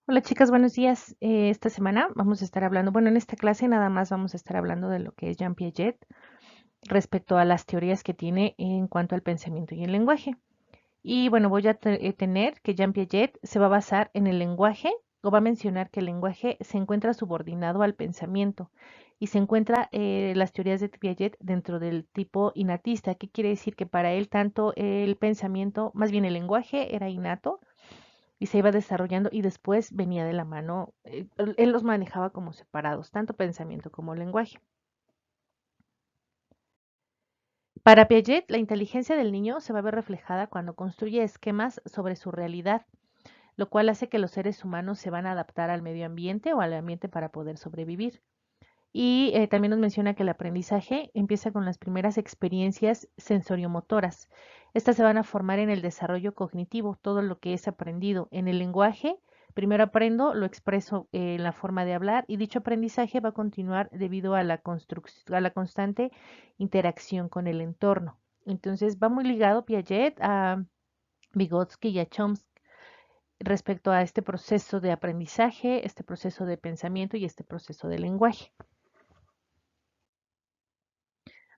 Hola chicas, buenos días. Esta semana vamos a estar hablando, bueno, en esta clase nada más vamos a estar hablando de lo que es Jean Piaget respecto a las teorías que tiene en cuanto al pensamiento y el lenguaje. Y bueno, voy a tener que Jean Piaget se va a basar en el lenguaje o va a mencionar que el lenguaje se encuentra subordinado al pensamiento y se encuentra las teorías de Piaget dentro del tipo innatista. ¿Qué quiere decir? Que para él tanto el pensamiento, más bien el lenguaje era innato y se iba desarrollando y después venía de la mano, él los manejaba como separados, tanto pensamiento como lenguaje. Para Piaget, la inteligencia del niño se va a ver reflejada cuando construye esquemas sobre su realidad, lo cual hace que los seres humanos se van a adaptar al medio ambiente o al ambiente para poder sobrevivir. Y también nos menciona que el aprendizaje empieza con las primeras experiencias sensoriomotoras. Estas se van a formar en el desarrollo cognitivo, todo lo que es aprendido en el lenguaje. Primero aprendo, lo expreso en la forma de hablar y dicho aprendizaje va a continuar debido a a la constante interacción con el entorno. Entonces va muy ligado Piaget a Vygotsky y a Chomsky respecto a este proceso de aprendizaje, este proceso de pensamiento y este proceso de lenguaje.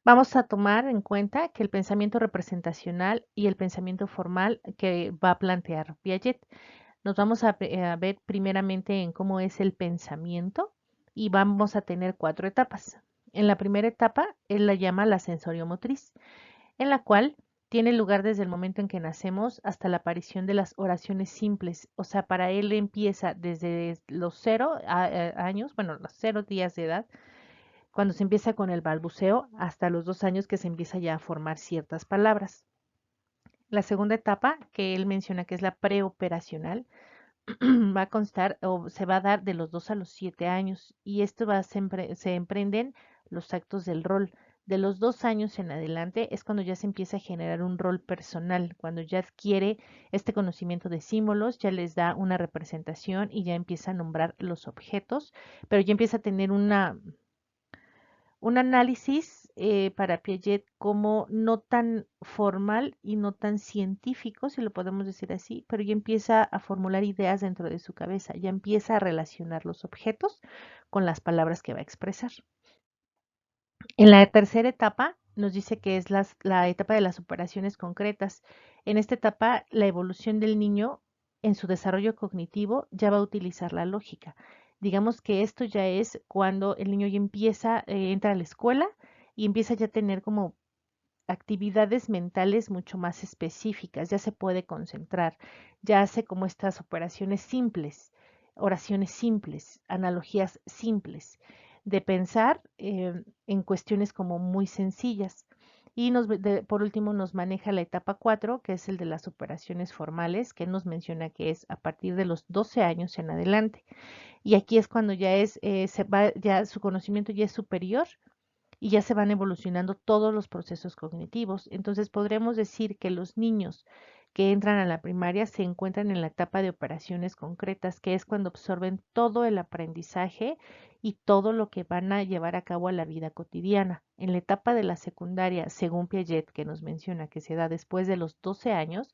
Vamos a tomar en cuenta que el pensamiento representacional y el pensamiento formal que va a plantear Piaget. Nos vamos a ver primeramente en cómo es el pensamiento y vamos a tener cuatro etapas. En la primera etapa, él la llama la sensoriomotriz, en la cual tiene lugar desde el momento en que nacemos hasta la aparición de las oraciones simples. O sea, para él empieza desde los 0 años, bueno, los 0 días de edad, cuando se empieza con el balbuceo hasta los 2 años que se empieza ya a formar ciertas palabras. La segunda etapa que él menciona que es la preoperacional va a constar o se va a dar de los 2 a los 7 años y esto se emprenden los actos del rol. De los 2 años en adelante es cuando ya se empieza a generar un rol personal, cuando ya adquiere este conocimiento de símbolos, ya les da una representación y ya empieza a nombrar los objetos, pero ya empieza a tener un análisis para Piaget como no tan formal y no tan científico, si lo podemos decir así, pero ya empieza a formular ideas dentro de su cabeza, ya empieza a relacionar los objetos con las palabras que va a expresar. En la tercera etapa nos dice que es la etapa de las operaciones concretas. En esta etapa, la evolución del niño en su desarrollo cognitivo ya va a utilizar la lógica. Digamos que esto ya es cuando el niño ya empieza, entra a la escuela y empieza ya a tener como actividades mentales mucho más específicas, ya se puede concentrar, ya hace como estas operaciones simples, oraciones simples, analogías simples, de pensar en cuestiones como muy sencillas. Y por último nos maneja la etapa 4, que es el de las operaciones formales, que nos menciona que es a partir de los 12 años en adelante. Y aquí es cuando ya ya su conocimiento ya es superior y ya se van evolucionando todos los procesos cognitivos. Entonces podremos decir que los niños que entran a la primaria se encuentran en la etapa de operaciones concretas, que es cuando absorben todo el aprendizaje y todo lo que van a llevar a cabo a la vida cotidiana. En la etapa de la secundaria, según Piaget, que nos menciona que se da después de los 12 años,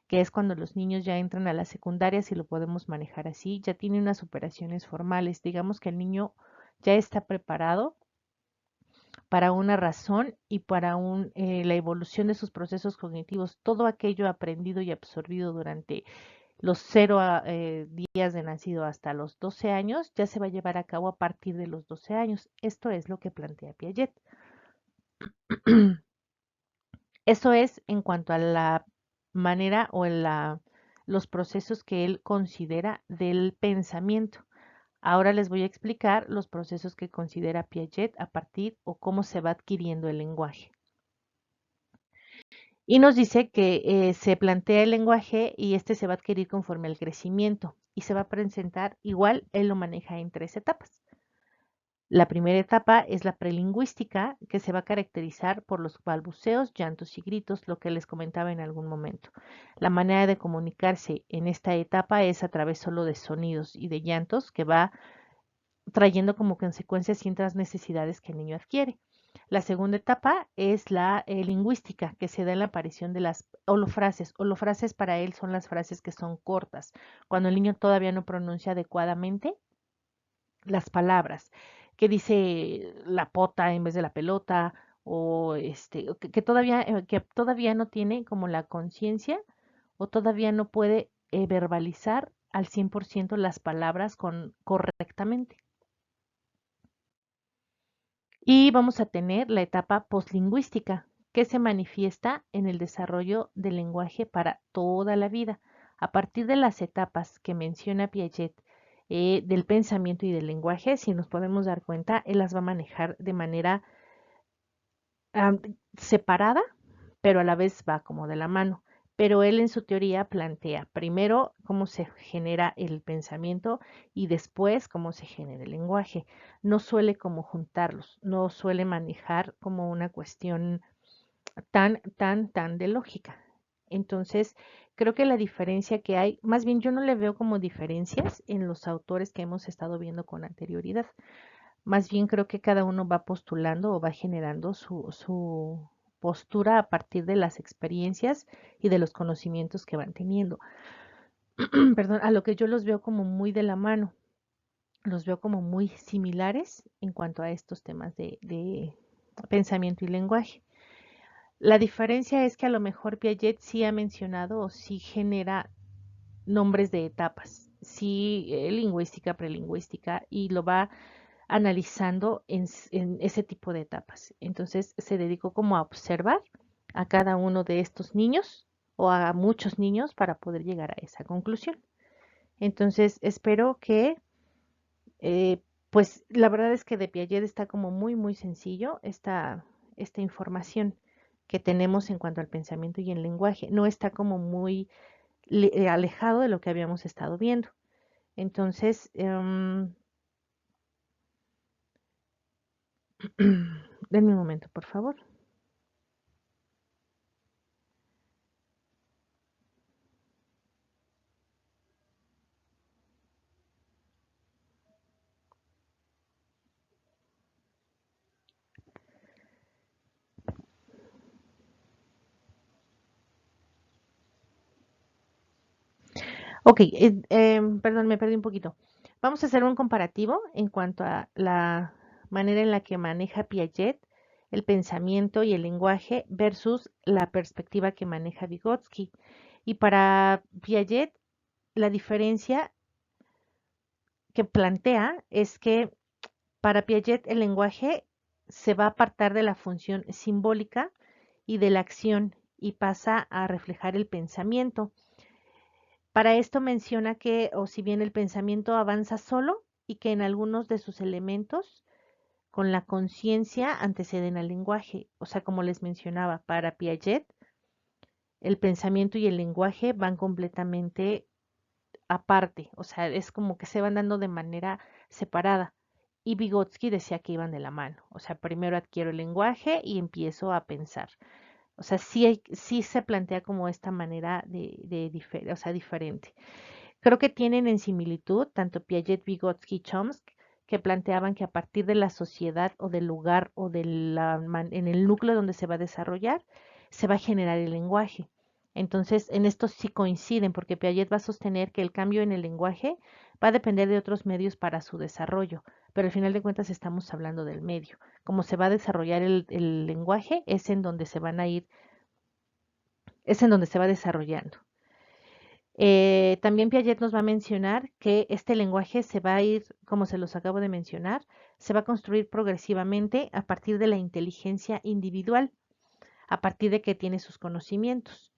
que es cuando los niños ya entran a la secundaria, si lo podemos manejar así, ya tiene unas operaciones formales. Digamos que el niño ya está preparado para una razón y para la evolución de sus procesos cognitivos. Todo aquello aprendido y absorbido durante los 0 días de nacido hasta los 12 años ya se va a llevar a cabo a partir de los 12 años. Esto es lo que plantea Piaget. Eso es en cuanto a la manera o los procesos que él considera del pensamiento. Ahora les voy a explicar los procesos que considera Piaget a partir o cómo se va adquiriendo el lenguaje. Y nos dice que se plantea el lenguaje y este se va a adquirir conforme al crecimiento y se va a presentar igual, él lo maneja en 3 etapas. La primera etapa es la prelingüística, que se va a caracterizar por los balbuceos, llantos y gritos, lo que les comentaba en algún momento. La manera de comunicarse en esta etapa es a través solo de sonidos y de llantos que va trayendo como consecuencias ciertas necesidades que el niño adquiere. La segunda etapa es la lingüística, que se da en la aparición de las holofrases. Holofrases para él son las frases que son cortas, cuando el niño todavía no pronuncia adecuadamente las palabras, que dice la pota en vez de la pelota, o que todavía no tiene como la conciencia o todavía no puede verbalizar al 100% las palabras correctamente. Y vamos a tener la etapa postlingüística, que se manifiesta en el desarrollo del lenguaje para toda la vida. A partir de las etapas que menciona Piaget del pensamiento y del lenguaje, si nos podemos dar cuenta, él las va a manejar de manera am, separada, pero a la vez va como de la mano. Pero él en su teoría plantea primero cómo se genera el pensamiento y después cómo se genera el lenguaje. No suele como juntarlos, no suele manejar como una cuestión tan de lógica. Entonces, creo que la diferencia que hay, más bien yo no le veo como diferencias en los autores que hemos estado viendo con anterioridad. Más bien creo que cada uno va postulando o va generando su postura a partir de las experiencias y de los conocimientos que van teniendo. Perdón, a lo que yo los veo como muy de la mano, los veo como muy similares en cuanto a estos temas de pensamiento y lenguaje. La diferencia es que a lo mejor Piaget sí ha mencionado o sí genera nombres de etapas, sí lingüística, prelingüística, y lo va analizando en ese tipo de etapas. Entonces se dedicó como a observar a cada uno de estos niños o a muchos niños para poder llegar a esa conclusión. Entonces espero que, eh, pues la verdad es que de Piaget está como muy sencillo esta información que tenemos en cuanto al pensamiento y el lenguaje. No está como muy alejado de lo que habíamos estado viendo. Entonces, denme un momento, por favor. Ok, perdón, me perdí un poquito. Vamos a hacer un comparativo en cuanto a la manera en la que maneja Piaget el pensamiento y el lenguaje versus la perspectiva que maneja Vygotsky. Y para Piaget, la diferencia que plantea es que para Piaget el lenguaje se va a apartar de la función simbólica y de la acción y pasa a reflejar el pensamiento. Para esto menciona que, o si bien el pensamiento avanza solo y que en algunos de sus elementos, con la conciencia, anteceden al lenguaje. O sea, como les mencionaba, para Piaget, el pensamiento y el lenguaje van completamente aparte. O sea, es como que se van dando de manera separada. Y Vygotsky decía que iban de la mano. O sea, primero adquiero el lenguaje y empiezo a pensar. O sea, sí se plantea como esta manera o sea, diferente. Creo que tienen en similitud tanto Piaget, Vygotsky y Chomsky, que planteaban que a partir de la sociedad o del lugar o en el núcleo donde se va a desarrollar, se va a generar el lenguaje. Entonces, en esto sí coinciden, porque Piaget va a sostener que el cambio en el lenguaje va a depender de otros medios para su desarrollo, pero al final de cuentas estamos hablando del medio. Como se va a desarrollar el lenguaje, es en donde se va desarrollando. También Piaget nos va a mencionar que este lenguaje se va a ir, como se los acabo de mencionar, se va a construir progresivamente a partir de la inteligencia individual, a partir de que tiene sus conocimientos.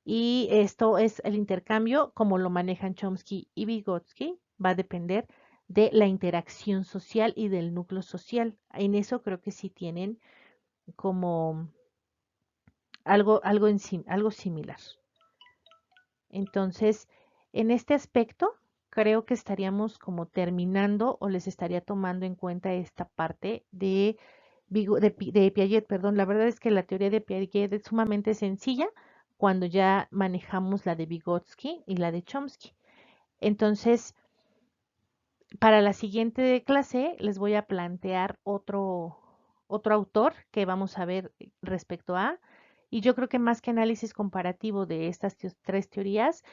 Y esto es el intercambio, como lo manejan Chomsky y Vygotsky, va a depender de la interacción social y del núcleo social. En eso creo que sí tienen como algo similar. Entonces, en este aspecto, creo que estaríamos como terminando o les estaría tomando en cuenta esta parte de Piaget, perdón. La verdad es que la teoría de Piaget es sumamente sencilla cuando ya manejamos la de Vygotsky y la de Chomsky. Entonces, para la siguiente clase les voy a plantear otro autor que vamos a ver respecto a, y yo creo que más que análisis comparativo de estas tres teorías,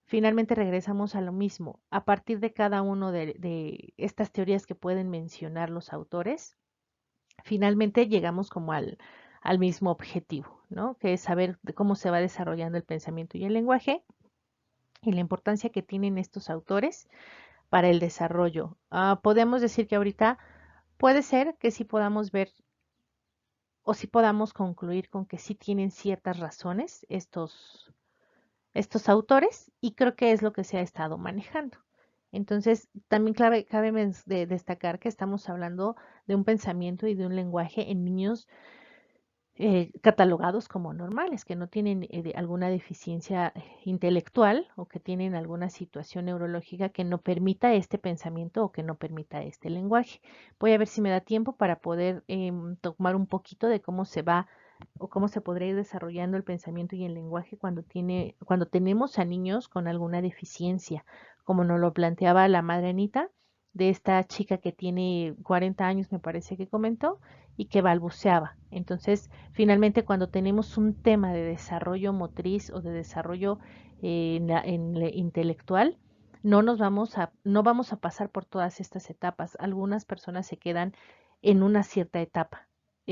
finalmente regresamos a lo mismo. A partir de cada uno de estas teorías que pueden mencionar los autores, finalmente llegamos como al mismo objetivo, ¿no? Que es saber de cómo se va desarrollando el pensamiento y el lenguaje y la importancia que tienen estos autores para el desarrollo. Podemos decir que ahorita puede ser que sí podamos ver o sí podamos concluir con que sí tienen ciertas razones estos autores y creo que es lo que se ha estado manejando. Entonces, también cabe destacar que estamos hablando de un pensamiento y de un lenguaje en niños catalogados como normales, que no tienen alguna deficiencia intelectual o que tienen alguna situación neurológica que no permita este pensamiento o que no permita este lenguaje. Voy a ver si me da tiempo para poder tomar un poquito de cómo se va o cómo se podría ir desarrollando el pensamiento y el lenguaje cuando tenemos a niños con alguna deficiencia, como nos lo planteaba la madre Anita, de esta chica que tiene 40 años, me parece que comentó, y que balbuceaba. Entonces, finalmente, cuando tenemos un tema de desarrollo motriz o de desarrollo intelectual, no vamos a pasar por todas estas etapas. Algunas personas se quedan en una cierta etapa.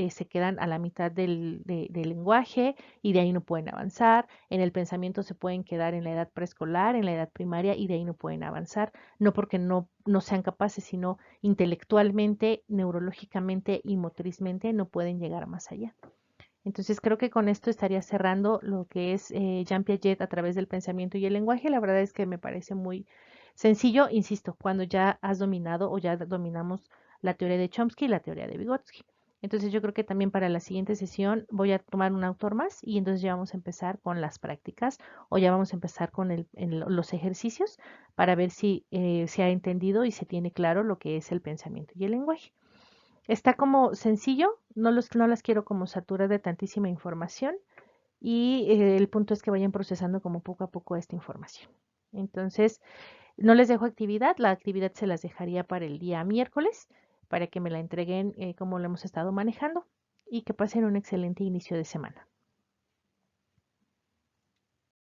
Se quedan a la mitad del lenguaje y de ahí no pueden avanzar. En el pensamiento se pueden quedar en la edad preescolar, en la edad primaria y de ahí no pueden avanzar. No porque no sean capaces, sino intelectualmente, neurológicamente y motrizmente no pueden llegar más allá. Entonces creo que con esto estaría cerrando lo que es Jean Piaget a través del pensamiento y el lenguaje. La verdad es que me parece muy sencillo, insisto, cuando ya has dominado o ya dominamos la teoría de Chomsky y la teoría de Vygotsky. Entonces yo creo que también para la siguiente sesión voy a tomar un autor más y entonces ya vamos a empezar con las prácticas o ya vamos a empezar con los ejercicios para ver si se ha entendido y se tiene claro lo que es el pensamiento y el lenguaje. Está como sencillo, no las quiero como saturar de tantísima información y el punto es que vayan procesando como poco a poco esta información. Entonces, no les dejo actividad, la actividad se las dejaría para el día miércoles, para que me la entreguen como lo hemos estado manejando y que pasen un excelente inicio de semana.